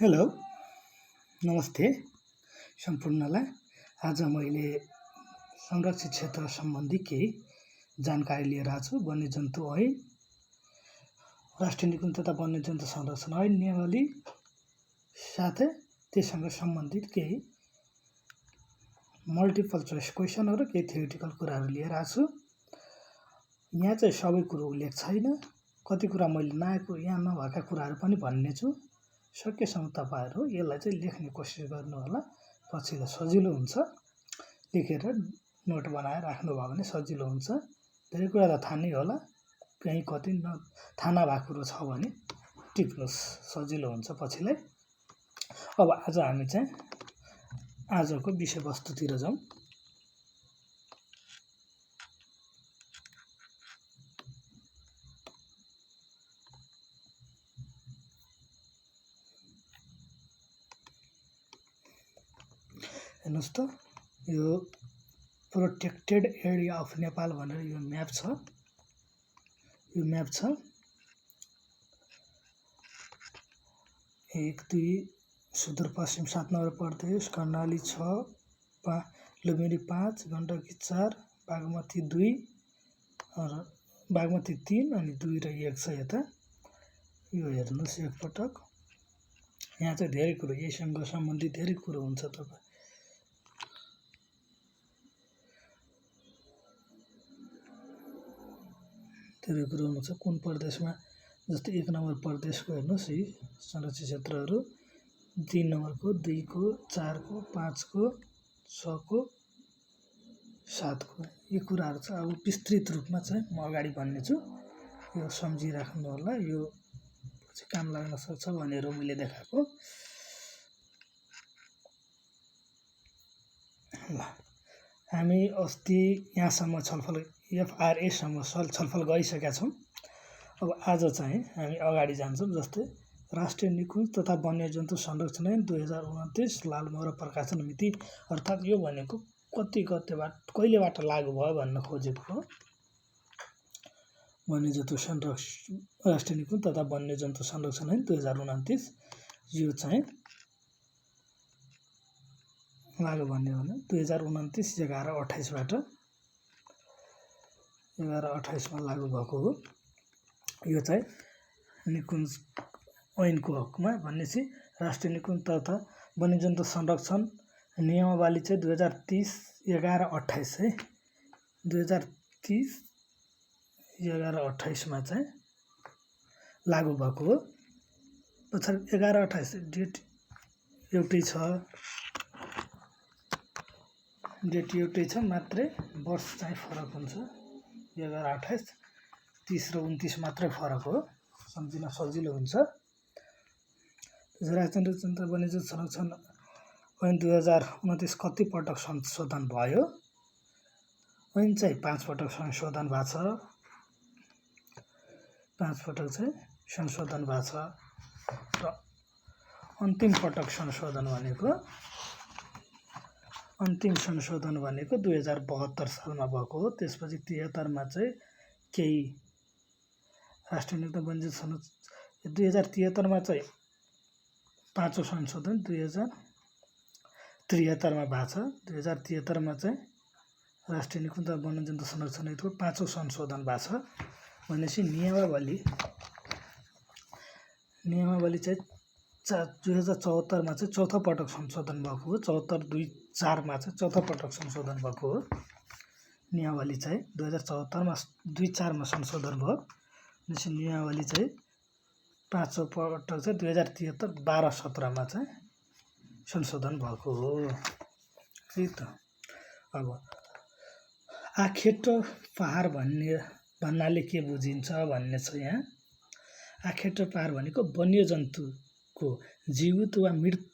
Hello, नमस्ते सम्पूर्णलाई। आज मैले संरक्षित क्षेत्र सम्बन्धी केही जानकारी लिएर आएको छु। वन्यजन्तु ऐन, राष्ट्रिय निकुञ्ज तथा वन्यजन्तु संरक्षण ऐन नियमावली साथै त्यससँग सम्बन्धित केही मल्टिपल चोइस क्वेसनहरू, केही थ्योरिटिकल कुराहरू लिएर आएको छु। यहाँ चाहिँ सबै कुरो उल्लेख छैन, कति कुरा मैले यहाँ नभएका कुराहरू पनि भन्ने छु। सकेसम्म तपाईँहरू यसलाई चाहिँ लेख्ने कोसिस गर्नु होला, पछिलाई सजिलो हुन्छ। लेखेर नोट बनाएर राख्नुभयो भने सजिलो हुन्छ। धेरै कुरा त थाहा नै होला, कहीँ कति थाहा नभएको कुरो छ भने टिप्नुहोस्, सजिलो हुन्छ पछिलाई। अब आज हामी चाहिँ आजको विषयवस्तुतिर जाउँ। हेर्नुहोस् त, यो प्रोटेक्टेड एरिया अफ नेपाल भनेर यो म्याप छ। यो म्याप छ 1, 2 सुदूरपश्चिम 7 नगरपालिका कर्णाली 6, लुम्बिनी 5, गण्डकी 4, बागमती 2 र बागमती 3 अनि 2 र 1 छ यता। यो हेर्नुहोस् एकपटक। यहाँ चाहिँ धेरै कुरो, यससँग सम्बन्धित धेरै कुरो हुन्छ। तपाईँ धेरै कुरो हुन्छ। कुन प्रदेशमा, जस्तै 1 नम्बर प्रदेशको हेर्नुहोस् यी संरक्षित क्षेत्रहरू, 3 नम्बरको, 2 को, 4 को, 5 को, 6 को, 7 को, यी कुराहरू चाहिँ अब विस्तृत रूपमा चाहिँ म अगाडि भन्नेछु। यो सम्झिराख्नु होला, यो चाहिँ काम लाग्न सक्छ भनेर मैले देखाएको। ल, हामी अस्ति यहाँसम्म छलफल FRA सम्म छलफल गरिसकेका छौँ। अब आज चाहिँ हामी अगाडि जान्छौँ। जस्तै राष्ट्रिय निकुञ्ज तथा वन्यजन्तु संरक्षण ऐन 2029 लालमोहर प्रकाशन मिति, अर्थात् यो भनेको कहिलेबाट लागू भयो भन्न खोजेको हो। वन्यजन्तु राष्ट्रिय निकुञ्ज तथा वन्यजन्तु संरक्षण ऐन 2029 यो चाहिँ लागू भन्ने हो भने 2029 11/28बाट 11/28मा लागू भएको हो। यो चाहिँ निकुञ्ज ऐनको हकमा भनेपछि राष्ट्रिय निकुञ्ज तथा वन्यजन्तु संरक्षण नियमावली चाहिँ 2030 11/28 है, 2030 11/28मा चाहिँ लागू भएको हो। पछाडि 11/28 डेट एउटै छ, मात्रै वर्ष चाहिँ फरक हुन्छ। 11/28, 30 र 29 मात्रै फरक हो, सम्झिन सजिलो हुन्छ। राष्ट्रिय तथा वन्यजन्तु संरक्षण ऐन 2029 कति पटक संशोधन भयो? ऐन चाहिँ 5 पटक संशोधन भएको छ। 5 पटक चाहिँ संशोधन भएको छ र अन्तिम संशोधन भनेको 2072 सालमा भएको हो। त्यसपछि 73मा चाहिँ केही राष्ट्रिय निकुञ्ज वन्यजन्तु संरक्षण 2073मा चाहिँ 5औं संशोधन 2073मा भएको छ। 2073मा चाहिँ राष्ट्रिय निकुञ्ज तथा वन्यजन्तु संरक्षण ऐनको 5औं संशोधन भएको छ। भनेपछि नियमावली चाहिँ 2074मा चाहिँ चौथो पटक संशोधन भएको हो। 74/2/4मा चाहिँ चौथो पटक संशोधन भएको हो। नियमावली चाहिँ 2074मा 2/4मा संशोधन भयो। भनेपछि नियमावली चाहिँ 5औं पटक चाहिँ 2073 12/17मा चाहिँ संशोधन भएको हो। है त। अब आखेट पहाड भन्नाले के बुझिन्छ भन्ने छ यहाँ। आखेट पहाड भनेको वन्यजन्तुको जीवित वा मृत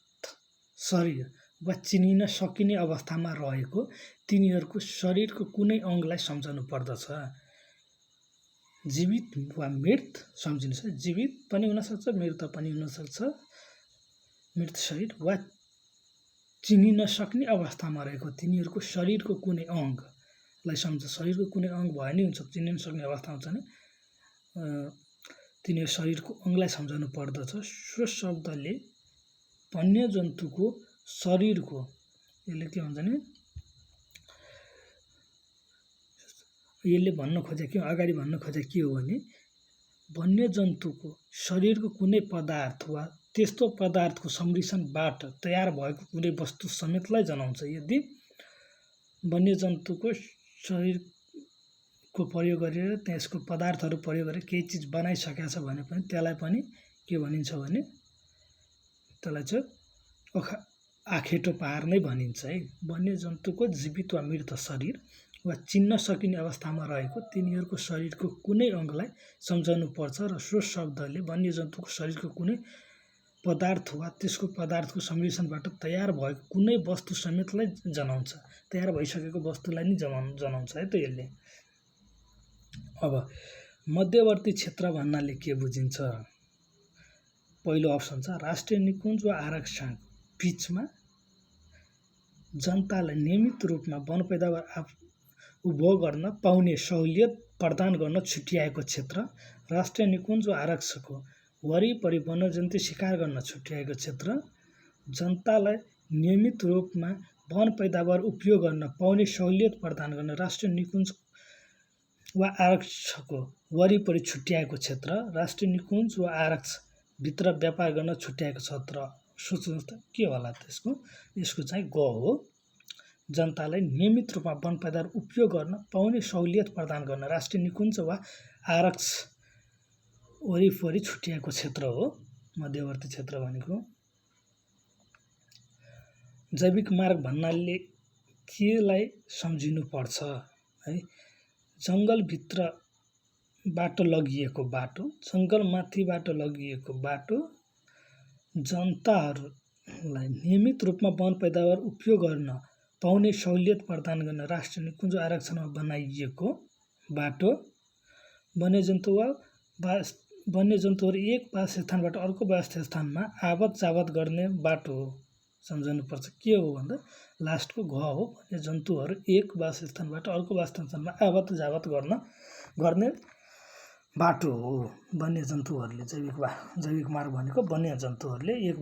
शरीर वा चिनिन सकिने अवस्थामा रहेको तिनीहरूको शरीरको कुनै अङ्गलाई सम्झाउनु पर्दछ। जीवित वा मृत सम्झिनुहोस्, जीवित पनि हुनसक्छ, मृत पनि हुनसक्छ। मृत शरीर वा चिनिन सक्ने अवस्थामा रहेको तिनीहरूको शरीरको कुनै अङ्गलाई सम्झ, शरीरको कुनै अङ्ग भए नि हुन्छ, चिनिन सक्ने अवस्था हुन्छ नि, तिनीहरू शरीरको अङ्गलाई सम्झाउनु पर्दछ। सो शब्दले वन्यजन्तुको शरीरको यसले के भन्छ नि यसले अगाडि भन्न खोजे के हो भने वन्यजन्तुको शरीरको कुनै पदार्थ वा त्यस्तो पदार्थको सम्मिश्रणबाट तयार भएको कुनै वस्तु समेतलाई जनाउँछ। यदि वन्यजन्तुको शरीरको प्रयोग गरेर त्यसको पदार्थहरू प्रयोग गरेर केही चिज बनाइसकेको छ भने पनि त्यसलाई पनि के भनिन्छ भने त्यसलाई चाहिँ आखेटो पार नै भनिन्छ है। वन्यजन्तुको जीवित वा मृत शरीर वा चिन्न सकिने अवस्थामा रहेको तिनीहरूको शरीरको कुनै अङ्गलाई सम्झाउनु पर्छ र सो शब्दले वन्यजन्तुको शरीरको कुनै पदार्थ वा त्यसको पदार्थको सम्मिश्रणबाट तयार भएको कुनै वस्तु समेतलाई जनाउँछ। तयार भइसकेको वस्तुलाई नै जनाउँछ है त यसले। अब मध्यवर्ती क्षेत्र भन्नाले के बुझिन्छ? पहिलो अप्सन छ राष्ट्रिय निकुञ्ज वा आरक्षण बीचमा जनतालाई नियमित रूपमा वन पैदावार उपभोग गर्न पाउने सहुलियत प्रदान गर्न छुट्याएको क्षेत्र। राष्ट्रिय निकुञ्ज वा आरक्षको वरिपरि वन्यजन्तु शिकार गर्न छुट्याएको क्षेत्र। जनतालाई नियमित रूपमा वन पैदावार उपयोग गर्न पाउने सहुलियत प्रदान गर्न राष्ट्रिय निकुञ्ज वा आरक्षको वरिपरि छुट्याएको क्षेत्र। राष्ट्रिय निकुञ्ज वा आरक्ष भित्र व्यापार गर्न छुट्याएको क्षेत्र। सोच्नुहोस् त के होला त्यसको? यसको चाहिँ ग हो। जनतालाई नियमित रूपमा वन पैदावार उपयोग गर्न पाउने सहुलियत प्रदान गर्न राष्ट्रिय निकुञ्ज वा आरक्ष वरिपरि छुट्याएको क्षेत्र हो मध्यवर्ती क्षेत्र भनेको। जैविक मार्ग भन्नाले केलाई सम्झिनु पर्छ है? जङ्गलभित्रबाट लगिएको बाटो, जङ्गलमाथिबाट लगिएको बाटो, जनताहरूलाई नियमित रूपमा वन पैदावार उपयोग गर्न पाउने सहुलियत प्रदान गर्न राष्ट्रिय निकुञ्ज आरक्षणमा बनाइएको बाटो, वन्यजन्तुहरू एक वासस्थानबाट अर्को वासस्थानमा आवत जावत गर्ने बाटो हो। सम्झाउनुपर्छ के हो भन्दा लास्टको घ हो। वन्यजन्तुहरू एक वासस्थानबाट अर्को वासस्थानमा आवत जावत गर्ने बाटो हो। वन्यजन्तुहरूले जैविक मार्ग भनेको वन्यजन्तुहरूले एक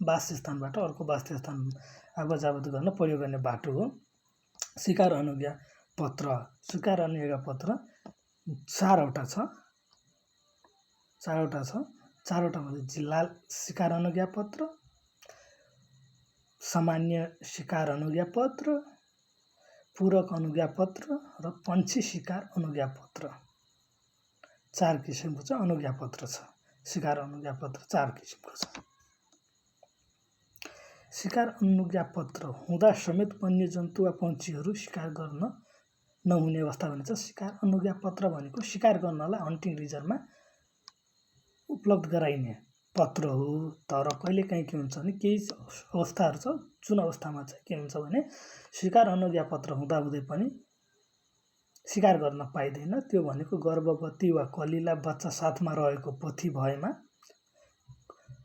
वासस्थानबाट अर्को वासस्थान आवत जावत गर्न प्रयोग गर्ने बाटो हो। शिकार अनुज्ञा पत्र। शिकार अनुज्ञा पत्र चारवटा छ। चारवटामध्ये जिल्ला शिकार अनुज्ञा पत्र, सामान्य शिकार अनुज्ञा पत्र, पूरक अनुज्ञा पत्र र पन्छी शिकार अनुज्ञा पत्र। 4 किसिमको चाहिँ अनुज्ञा पत्र छ। शिकार अनुज्ञा पत्र 4 किसिमको छ। शिकार अनुज्ञा पत्र हुँदा समेत वन्यजन्तु वा पन्छीहरू शिकार गर्न नहुने अवस्था भनिन्छ। शिकार अनुज्ञा पत्र भनेको शिकार गर्नलाई हन्टिङ रिजर्भमा उपलब्ध गराइने पत्र हो। तर कहिलेकाहीँ के हुन्छ भने केही अवस्थाहरू छ जुन अवस्थामा चाहिँ के हुन्छ भने शिकार अनुज्ञा पत्र हुँदाहुँदै पनि शिकार गर्न पाइँदैन। त्यो भनेको गर्भवती वा कलिला बच्चा साथमा रहेको पोथी भएमा,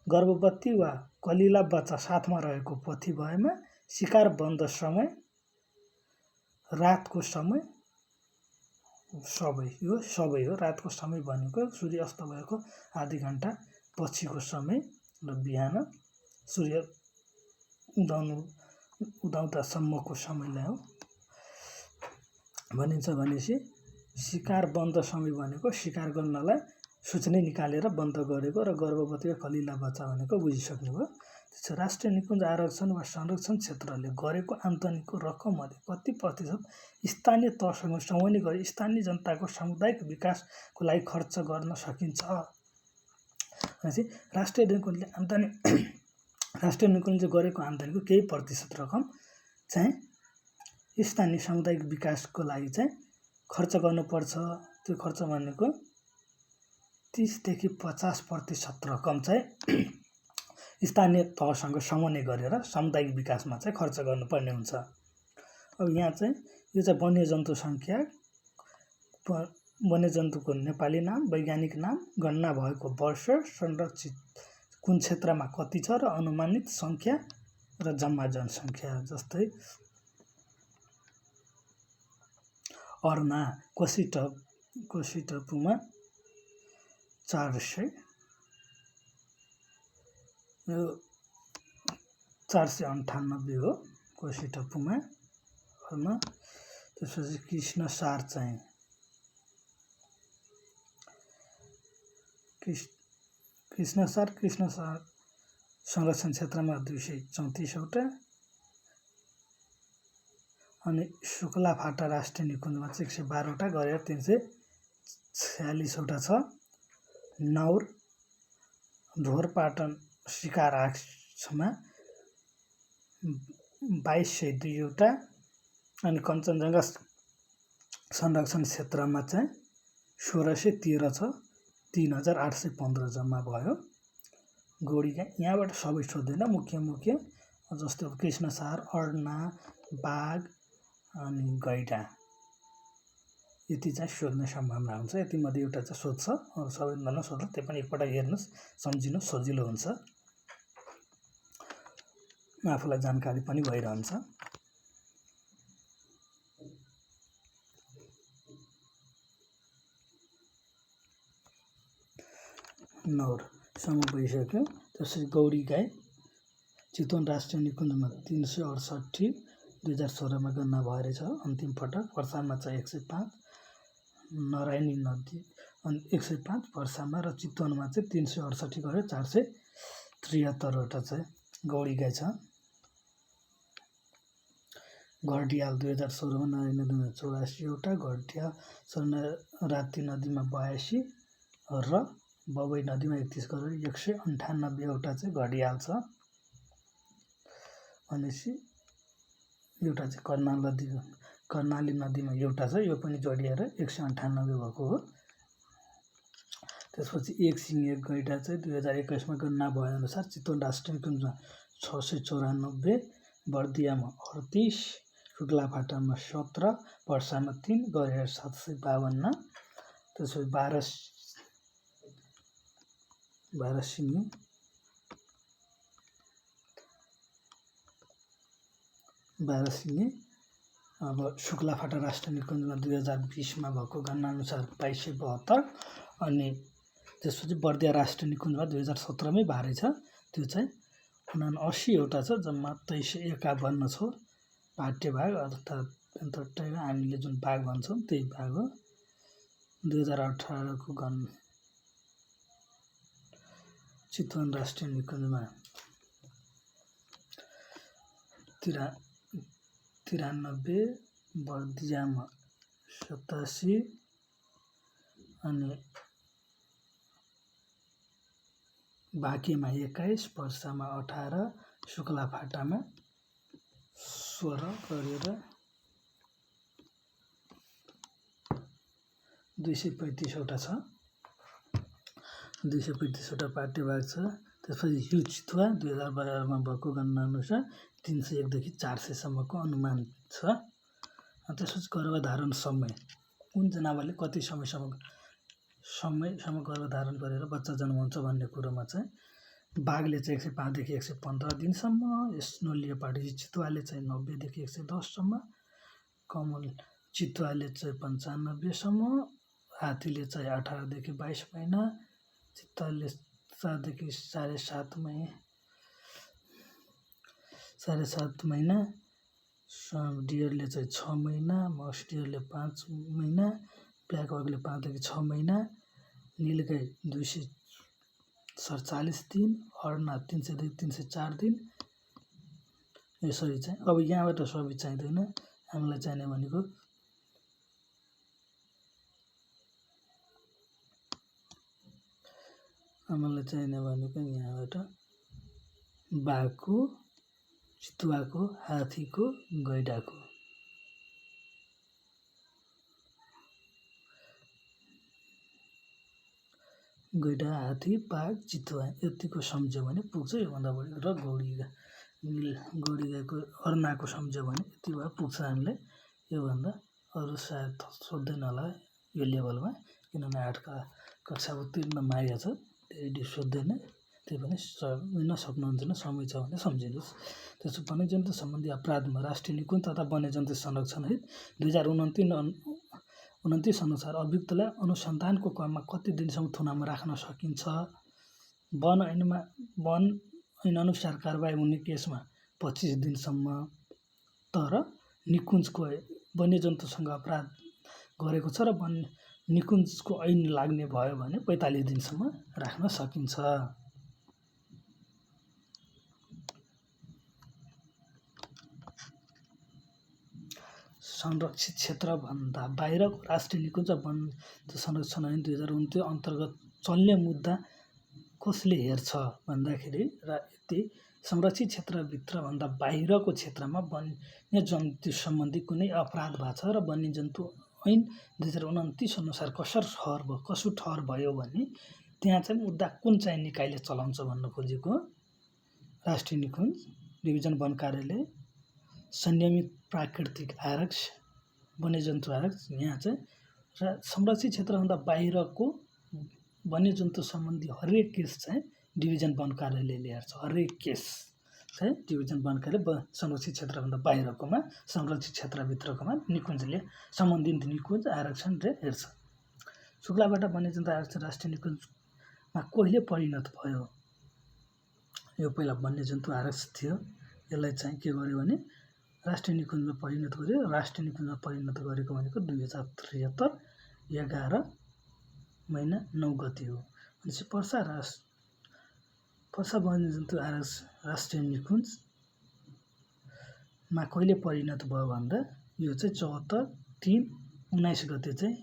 गर्भवती वा कलिला बच्चा साथमा रहेको पोथी भएमा, शिकार बन्द समय, रातको समय, सबै हो। रातको समय भनेको सूर्य अस्त भएको आधी घण्टा पछिको समय र बिहान सूर्य उदाउँदासम्मको समयलाई हो भनिन्छ। भनेपछि शिकार बन्द समय भनेको शिकार गर्नलाई सूचना निकालेर बन्द गरेको र गर्भवती वा कलिला बच्चा भनेको बुझिसक्नुभयो। त्यसो राष्ट्रिय निकुञ्ज आरक्षण वा संरक्षण क्षेत्रले गरेको आम्दानीको रकममध्ये कति प्रतिशत स्थानीय तहसँग समन्वय गरी स्थानीय जनताको सामुदायिक विकासको लागि खर्च गर्न सकिन्छ? भनेपछि राष्ट्रिय निकुञ्जले गरेको आम्दानीको केही प्रतिशत रकम चाहिँ स्थानीय सामुदायिक विकासको लागि चाहिँ खर्च गर्नुपर्छ। त्यो खर्च भनेको 30 देखि 50% रकम चाहिँ स्थानीय तहसँग समन्वय गरेर सामुदायिक विकासमा चाहिँ खर्च गर्नुपर्ने हुन्छ। अब यहाँ चाहिँ यो चाहिँ वन्यजन्तु सङ्ख्या, वन्यजन्तुको नेपाली नाम, वैज्ञानिक नाम, गणना भएको वर्ष, संरक्षित कुन क्षेत्रमा कति छ र अनुमानित सङ्ख्या र जम्मा जनसङ्ख्या। जस्तै अर्ना कोसीटपुमा 400, 498 हो कोशी टप्पूमा। त्यसपछि कृष्णसार चाहिँ कृष्णसार संरक्षण क्षेत्रमा 234 वटा अनि शुक्लाफाटा राष्ट्रिय निकुञ्जमा चाहिँ 112 वटा गरेर 346 वटा छ। नौर ढोरपाटन शिकार आक्षमा 2202 वटा अनि कञ्चनजङ्घा संरक्षण क्षेत्रमा चाहिँ 1613 छ, 3815 जम्मा भयो। गोडीगाई यहाँबाट सबै सोध्दैन, मुख्य जस्तै अब कृष्णसार, अर्ना, बाघ अनि गैडा यति चाहिँ सोध्ने सम्भावना हुन्छ। यति मध्ये एउटा चाहिँ सोध्छ, अरू सबैजना नसोध्ला, त्यो पनि एकपल्ट हेर्नुहोस्, सम्झिनु सजिलो हुन्छ, आफूलाई जानकारी पनि भइरहन्छ। नौर सम्म भइसक्यो। त्यसपछि गौडी गाई चितवन राष्ट्रिय निकुञ्जमा 368 2016 गणना भएर छ अन्तिम पटक। पर्सामा चाहिँ 105, नरायणी नदी अनि 105 पर्सामा र चितवनमा चाहिँ 368 गरेर 473 वटा चाहिँ गौडी गाई छ। घरडियाल 2016 नरायणी नदीमा 84 वटा, घरडियाल राप्ती नदीमा 82 र बबई नदीमा 31 गरेर 198 वटा चाहिँ घडियाल छ। भनेपछि एउटा चाहिँ कर्णाली नदीमा एउटा छ, यो पनि जोडिएर 198 भएको हो। त्यसपछि एक सिङे गैडा चाहिँ 2021 गणना भएअनुसार चितवन राष्ट्रिय निकुञ्जमा 694, बर्दियामा 38, शुक्लाफाटामा 17, पर्सामा 3 गरेर 752। त्यसपछि 12 सिङे अब शुक्लाफाटा राष्ट्रिय निकुञ्जमा 2020 भएको गणना अनुसार 2272 अनि त्यसपछि बर्दिया राष्ट्रिय निकुञ्जमा 2017 भारे छ, त्यो चाहिँ 79 वटा छ, जम्मा 2351 छ। पाटे भाग अर्थात् हामीले जुन भाग भन्छौँ त्यही भाग हो। 2018 को चितवन राष्ट्रिय निकुञ्जमा 93, बर्दियामा 87 अनि बाँकेमा 21, पर्सामा 18, शुक्लाफाटामा 16 गरेर 235 वटा छ। 235 वटा पाटे भाग छ। त्यसपछि हिल चितुवा 2012 भएको गणना अनुसार 301 देखि 400 सम्मको अनुमान छ। त्यसपछि गर्भधारण समय कुन जनावरले कति समयसम्म गर्भधारण गरेर बच्चा जन्माउँछ भन्ने कुरोमा चाहिँ बाघले चाहिँ 105 देखि 115 दिनसम्म, स्नो लियोपार्ड चितुवाले चाहिँ 90 देखि 110 सम्म, कमल चितुवाले चाहिँ 95 सम्म, हात्तीले चाहिँ 18 देखि 22 महिना, चितुवाले 7 देखि 7.5 महिना, डियरले चाहिँ 6 महिना, मक्स डियरले 5 महिना, ब्ल्याक वागले 5 देखि 6 महिना, नीलगाई 247 दिन, अर्ना 300 देखि 304 दिन। यसरी चाहिँ अब यहाँबाट सबै चाहिँदैन, हामीलाई चाहिने भनेको यहाँबाट बाघको, चितुवाको, हात्तीको, गैडाको। गैडा, हात्ती, बाघ, चितुवा यतिको सम्झ्यो भने पुग्छ, योभन्दा बढी। र गौडी गाईको अर्नाको सम्झ्यो भने यति भए पुग्छ हामीलाई, योभन्दा अरू सायद सोध्दैन होला यो लेभलमा, किनभने 8 कक्षा उत्तीर्ण माया छ, धेरै सोध्दैन। त्यही पनि सक्नुहुन्छ भने समय छ भने सम्झिनुहोस्। त्यसो वन्यजन्तु सम्बन्धी अपराधमा राष्ट्रिय निकुञ्ज तथा वन्यजन्तु संरक्षण है 2029 अनुसार अभियुक्तलाई अनुसन्धानको क्रममा कति दिनसम्म थुनामा राख्न सकिन्छ? वन ऐन अनुसार कारबाही हुने केसमा 25 दिनसम्म। तर निकुञ्जको वन्यजन्तुसँग अपराध गरेको छ र निकुञ्जको ऐन लाग्ने भयो भने 45 दिनसम्म राख्न सकिन्छ। संरक्षित क्षेत्रभन्दा बाहिरको राष्ट्रिय निकुञ्ज वन संरक्षण ऐन 2029 अन्तर्गत चल्ने मुद्दा कसले हेर्छ भन्दाखेरि यदि संरक्षित क्षेत्रभित्रभन्दा बाहिरको क्षेत्रमा वन्यजन्तु सम्बन्धी कुनै अपराध भएको छ र वन्यजन्तु ऐन 2029 अनुसार कसो ठहर भयो भने त्यहाँ चाहिँ मुद्दा कुन चाहिँ निकायले चलाउँछ भन्न खोजेको राष्ट्रिय निकुञ्ज, डिभिजन वन कार्यालय, संयमित प्राकृतिक आरक्ष, वन्यजन्तु आरक्ष। यहाँ चाहिँ संरक्षित क्षेत्रभन्दा बाहिरको वन्यजन्तु सम्बन्धी हरेक केस चाहिँ डिभिजन वन कार्यालयले हेर्छ। हरेक केस चाहिँ डिभिजन वन कार्यालय संरक्षित क्षेत्रभन्दा बाहिरकोमा, संरक्षित क्षेत्रभित्रकोमा निकुञ्जले सम्बन्धित निकुञ्ज आरक्षणले हेर्छ। शुक्लाबाट वन्यजन्तु आरक्षण राष्ट्रिय निकुञ्जमा कहिले परिणत भयो? यो पहिला वन्यजन्तु आरक्ष थियो, यसलाई चाहिँ के गर्यो भने राष्ट्रिय निकुञ्जमा परिणत गर्यो। राष्ट्रिय निकुञ्जमा परिणत गरेको भनेको 2073 11 महिना 9 गते हो। भनेपछि पर्सा वन्यजन्तु आरक्ष राष्ट्रिय निकुञ्जमा कहिले परिणत भयो भन्दा यो चाहिँ 74/3/19 गते चाहिँ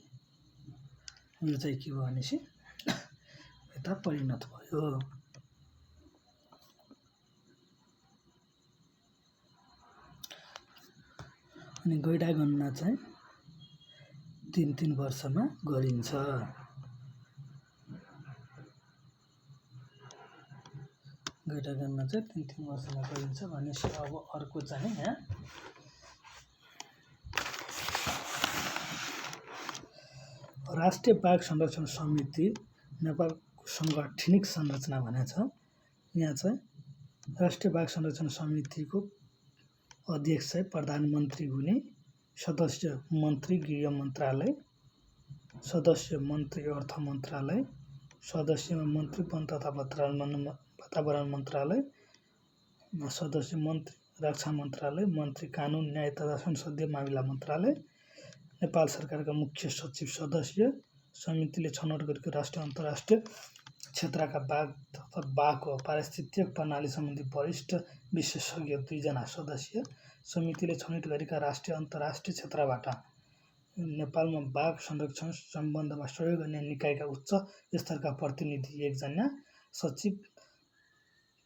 यो चाहिँ के भयो भनेपछि यता परिणत भयो। अनि गैंडा गणना चाहिँ 3 वर्षमा गरिन्छ। गैंडा गणना चाहिँ 3 वर्षमा गरिन्छ भनेपछि अब अर्को चाहिँ यहाँ राष्ट्रिय बाघ संरक्षण समिति नेपालको सांगठनिक संरचना भनेको छ। यहाँ चाहिँ राष्ट्रिय बाघ संरक्षण समितिको अध्यक्ष चाहिँ प्रधानमन्त्री हुने, सदस्य मन्त्री गृह मन्त्रालय, सदस्य मन्त्री अर्थ मन्त्रालय, सदस्य मन्त्री वन तथा वातावरण मन्त्रालय, सदस्य मन्त्री रक्षा मन्त्रालय, मन्त्री कानुन न्याय तथा संसदीय मामिला मन्त्रालय, नेपाल सरकारका मुख्य सचिव सदस्य, समितिले छनौट गरेको राष्ट्रिय अन्तर्राष्ट्रिय क्षेत्रका बाघ तथा बाघको पारिस्थितिक प्रणाली सम्बन्धी वरिष्ठ विशेषज्ञ 2 जना सदस्य, समितिले छनौट गरेका राष्ट्रिय अन्तर्राष्ट्रिय क्षेत्रबाट नेपालमा बाघ संरक्षण सम्बन्धमा सहयोग गर्ने निकायका उच्च स्तरका प्रतिनिधि 1 जना, सचिव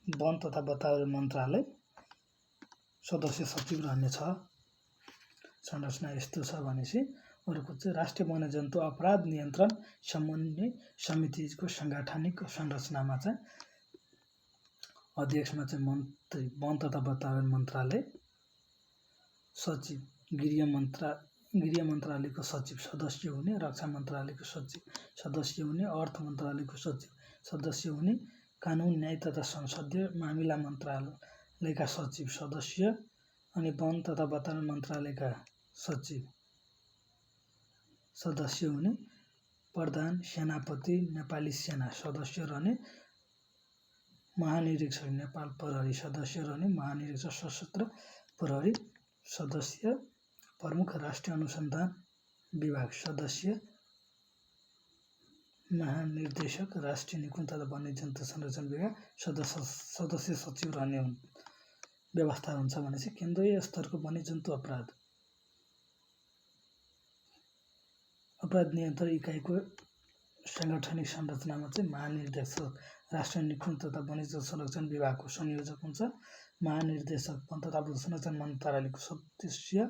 वन तथा वातावरण मन्त्रालय सदस्य सचिव रहनेछ। संरचना यस्तो छ भनेपछि अर्को चाहिँ राष्ट्रिय वन्यजन्तु अपराध नियन्त्रण समन्वय समितिको सांगठनिक संरचनामा चाहिँ अध्यक्षमा चाहिँ मन्त्री वन तथा वातावरण मन्त्रालय, सचिव गृह मन्त्रालयको सचिव सदस्य हुने, रक्षा मन्त्रालयको सचिव सदस्य हुने, अर्थ मन्त्रालयको सचिव सदस्य हुने, कानुन न्याय तथा संसदीय मामिला मन्त्रालयका सचिव सदस्य अनि वन तथा वातावरण मन्त्रालयका सचिव सदस्य हुने, प्रधान सेनापति नेपाली सेना सदस्य रहने, महानिरीक्षक नेपाल प्रहरी सदस्य रहने, महानिरीक्षक सशस्त्र प्रहरी सदस्य, प्रमुख राष्ट्रिय अनुसन्धान विभाग सदस्य, महानिर्देशक राष्ट्रिय निकुञ्ज तथा वन्यजन्तु संरक्षण विभाग सदस्य सचिव रहने व्यवस्था हुन्छ। भनेपछि केन्द्रीय स्तरको वन्यजन्तु अपराध नियन्त्रण इकाइको सांगठनिक संरचनामा चाहिँ महानिर्देशक राष्ट्रिय निकुञ्ज तथा वन्यजन्तु संरक्षण विभागको संयोजक हुन्छ, महानिर्देशक वन तथा संरक्षण मन्त्रालयको सदस्य,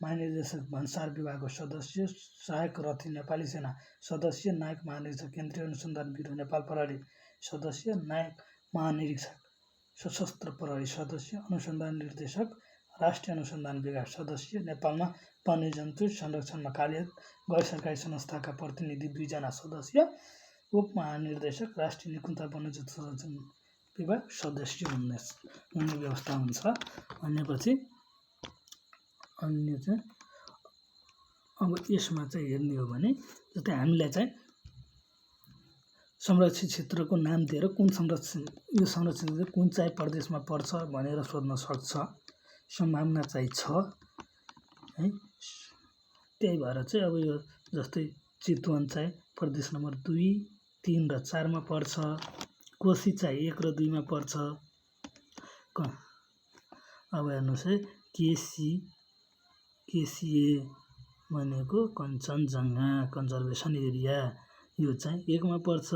महानिर्देशक भन्सार विभागको सदस्य, सहायक रथी नेपाली सेना सदस्य, नायक महानिरीक्षक केन्द्रीय अनुसन्धान ब्युरो नेपाल प्रहरी सदस्य, नायक महानिरीक्षक सशस्त्र प्रहरी सदस्य, अनुसन्धान निर्देशक राष्ट्रिय अनुसन्धान विभाग सदस्य, नेपालमा वन्यजन्तु संरक्षणमा कार्यरत गैर सरकारी संस्थाका प्रतिनिधि 2 जना सदस्य, उप महानिर्देशक राष्ट्रिय निकुञ्ज तथा वन्यजन्तु संरक्षण विभाग सदस्य हुने व्यवस्था हुन्छ। भनेपछि अन्य चाहिँ अब यसमा चाहिँ हेर्ने हो भने जस्तै हामीलाई चाहिँ संरक्षित क्षेत्रको नाम दिएर यो संरक्षित क्षेत्र कुन चाहिँ प्रदेशमा पर्छ भनेर सोध्न सक्छ। सम्भावना चाहिँ छ है। त्यही भएर चाहिँ अब यो जस्तै चितवन चाहिँ प्रदेश नम्बर 2, 3 र 4 मा पर्छ। कोशी चाहिँ 1 र 2 मा पर्छ। अब हेर्नुहोस् है, केसीए भनेको कञ्चनजङ्घा कन्जर्भेसन एरिया, यो चाहिँ 1 मा पर्छ।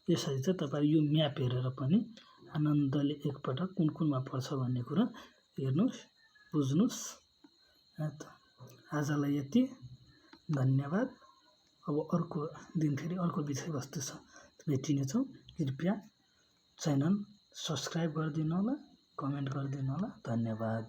यसरी चाहिँ तपाईहरु यो म्याप हेरेर पनि आनन्दले एकपटक कुन कुनमा पर्छ भन्ने कुरा हेर्नुस्, बुझ्नुस्। आजलाई यति, धन्यवाद। अब अर्को दिन फेरि अर्को विषयवस्तु छ भेटिनेछौँ। कृपया च्यानल सब्स्क्राइब गरिदिनु होला, कमेन्ट गरिदिनु होला। धन्यवाद।